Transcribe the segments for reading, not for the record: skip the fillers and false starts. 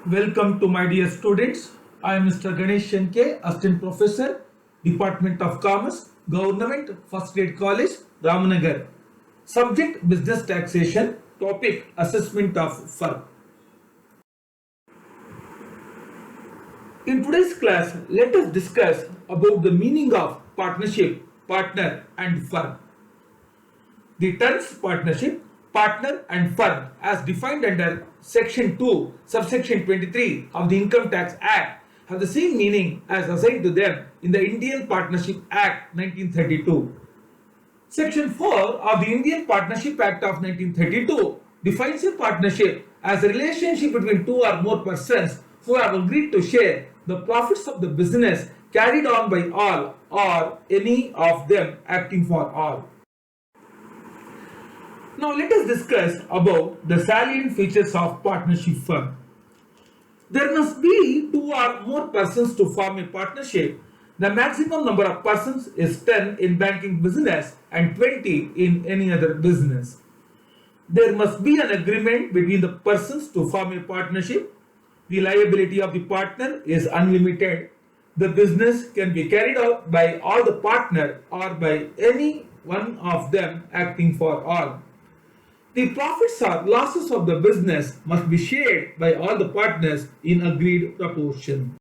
Welcome to my dear students. I am Mr. Ganesh Shenke, Assistant Professor, Department of Commerce, Government First Grade College, Ramanagar. Subject Business Taxation. Topic Assessment of Firm. In today's class, let us discuss about the meaning of partnership, partner and firm. The terms partnership, partner and firm as defined under section 2 subsection 23 of the Income Tax Act have the same meaning as assigned to them in the Indian Partnership Act 1932. Section 4 of the Indian Partnership Act of 1932 defines a partnership as a relationship between two or more persons who have agreed to share the profits of the business carried on by all or any of them acting for all. Now let us discuss about the salient features of partnership firm. There must be two or more persons to form a partnership. The maximum number of persons is 10 in banking business and 20 in any other business. There must be an agreement between the persons to form a partnership. The liability of the partner is unlimited. The business can be carried out by all the partner or by any one of them acting for all. The profits or losses of the business must be shared by all the partners in agreed proportion.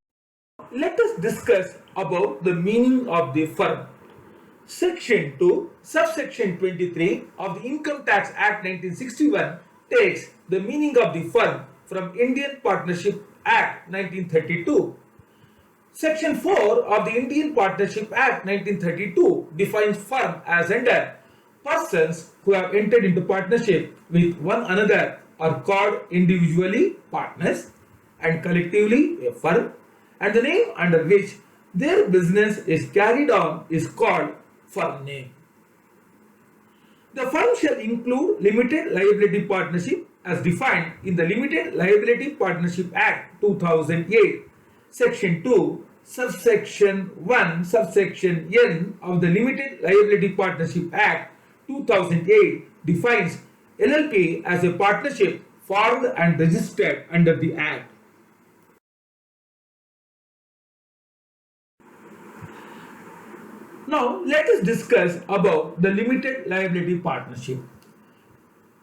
Let us discuss about the meaning of the firm. Section 2, subsection 23 of the Income Tax Act 1961 takes the meaning of the firm from Indian Partnership Act 1932. Section 4 of the Indian Partnership Act 1932 defines firm as under persons who have entered into partnership with one another are called individually partners and collectively a firm, and the name under which their business is carried on is called firm name. The firm shall include limited liability partnership as defined in the Limited Liability Partnership Act 2008, Section 2, subsection 1, subsection N of the Limited Liability Partnership Act 2008 defines LLP as a partnership formed and registered under the Act. Now let us discuss about the limited liability partnership.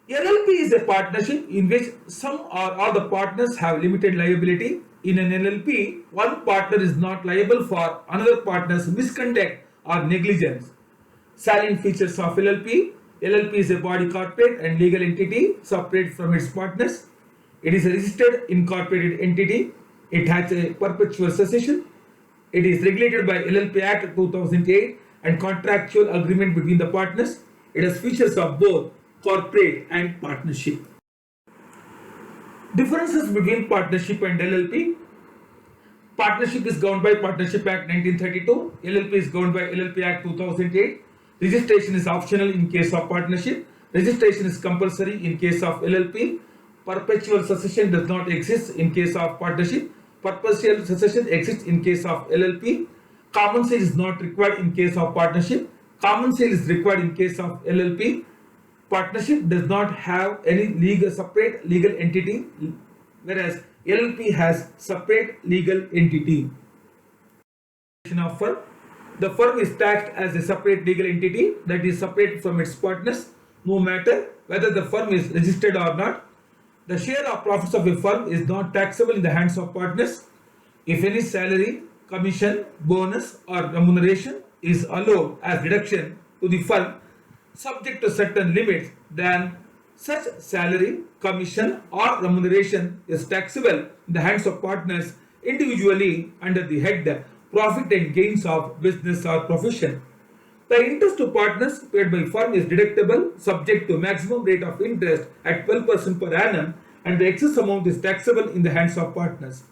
LLP is a partnership in which some or all the partners have limited liability. In an LLP, one partner is not liable for another partner's misconduct or negligence. Salient features of LLP. LLP is a body corporate and legal entity separate from its partners. It is a registered incorporated entity. It has a perpetual succession. It is regulated by LLP Act 2008 and contractual agreement between the partners. It has features of both corporate and partnership. Differences between partnership and LLP. Partnership is governed by Partnership Act 1932. LLP is governed by LLP Act 2008. Registration is optional in case of partnership. Registration is compulsory in case of LLP. Perpetual succession does not exist in case of partnership. Perpetual succession exists in case of LLP. Common sale is not required in case of partnership. Common sale is required in case of LLP. Partnership does not have any separate legal entity, whereas LLP has separate legal entity. The firm is taxed as a separate legal entity that is separate from its partners, no matter whether the firm is registered or not. The share of profits of a firm is not taxable in the hands of partners. If any salary, commission, bonus or remuneration is allowed as deduction to the firm subject to certain limits, then such salary, commission or remuneration is taxable in the hands of partners individually under the head profit and gains of business or profession. The interest to partners paid by firm is deductible subject to maximum rate of interest at 12% per annum, and the excess amount is taxable in the hands of partners.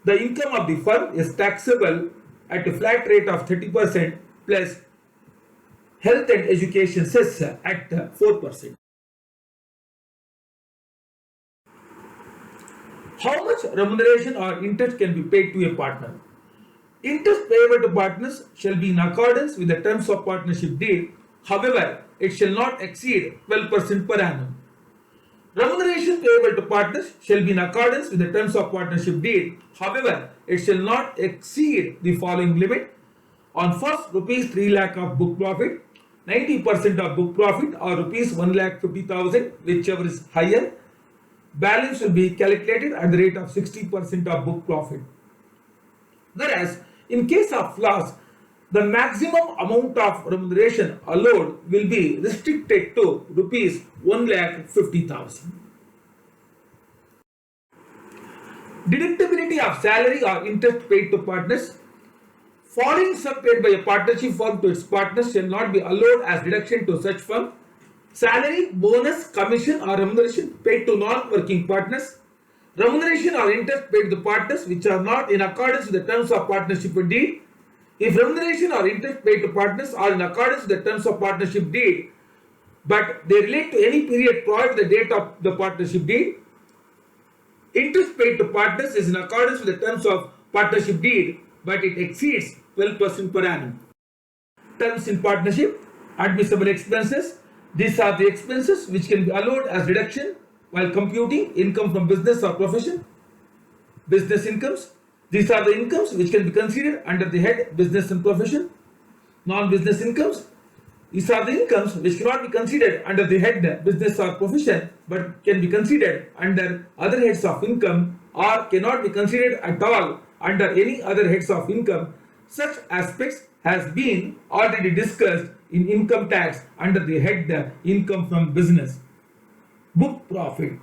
The income of the firm is taxable at a flat rate of 30% plus health and education cess at 4%. How much remuneration or interest can be paid to a partner? Interest payable to partners shall be in accordance with the terms of partnership deed. However, it shall not exceed 12% per annum. Remuneration payable to partners shall be in accordance with the terms of partnership deed. However, it shall not exceed the following limit. On first rupees 3 lakh of book profit, 90% of book profit or rupees 1 lakh 50,000, whichever is higher. Balance will be calculated at the rate of 60% of book profit. Whereas, in case of loss, the maximum amount of remuneration allowed will be restricted to rupees 1 lakh 50,000. Deductibility of salary or interest paid to partners. Foreign sum paid by a partnership firm to its partners shall not be allowed as deduction to such firm. Salary, bonus, commission or remuneration paid to non-working partners. Remuneration or interest paid to partners which are not in accordance with the terms of partnership deed. If remuneration or interest paid to partners are in accordance with the terms of partnership deed, but they relate to any period prior to the date of the partnership deed, interest paid to partners is in accordance with the terms of partnership deed, but it exceeds 12% per annum. Terms in partnership, admissible expenses. These are the expenses which can be allowed as deduction while computing income from business or profession. Business incomes. These are the incomes which can be considered under the head business and profession. Non-business incomes. These are the incomes which cannot be considered under the head business or profession but can be considered under other heads of income or cannot be considered at all under any other heads of income. Such aspects has been already discussed in income tax under the head income from business. Book profit.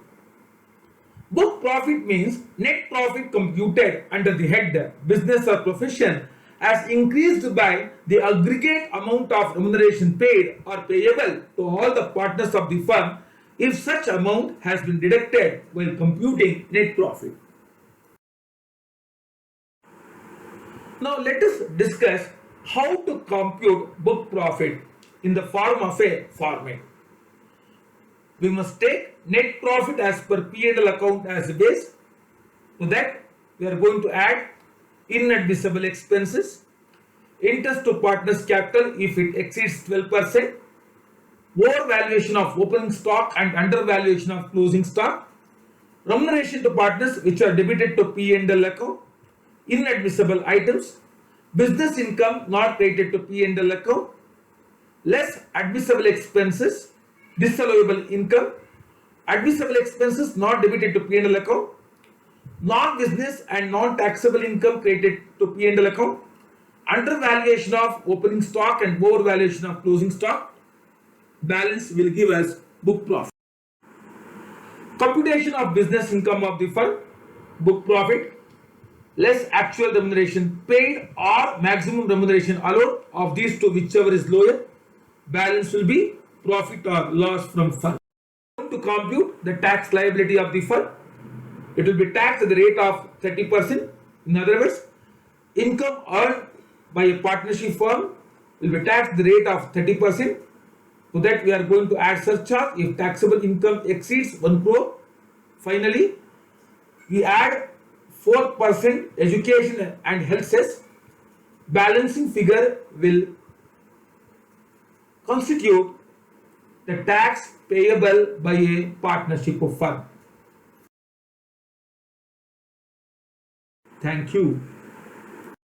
Book profit means net profit computed under the head business or profession as increased by the aggregate amount of remuneration paid or payable to all the partners of the firm if such amount has been deducted while computing net profit. Now let us discuss how to compute book profit in the form of a format. We must take net profit as per P&L account as a base. To that, we are going to add inadmissible expenses, interest to partners' capital if it exceeds 12%, overvaluation of opening stock and undervaluation of closing stock, remuneration to partners which are debited to P&L account, inadmissible items, business income not credited to P&L account, less admissible expenses, disallowable income, admissible expenses not debited to P&L account, non-business and non-taxable income credited to P&L account, undervaluation of opening stock and overvaluation of closing stock. Balance will give us book profit. Computation of business income of the firm, book profit, less actual remuneration paid or maximum remuneration allowed of these two, whichever is lower. Balance will be profit or loss from firm. To compute the tax liability of the firm, it will be taxed at the rate of 30%. In other words, income earned by a partnership firm will be taxed at the rate of 30%. To that we are going to add surcharge if taxable income exceeds 1 crore. Finally, we add 4% education and health cess. Balancing figure will constitute the tax payable by a partnership firm. Thank you.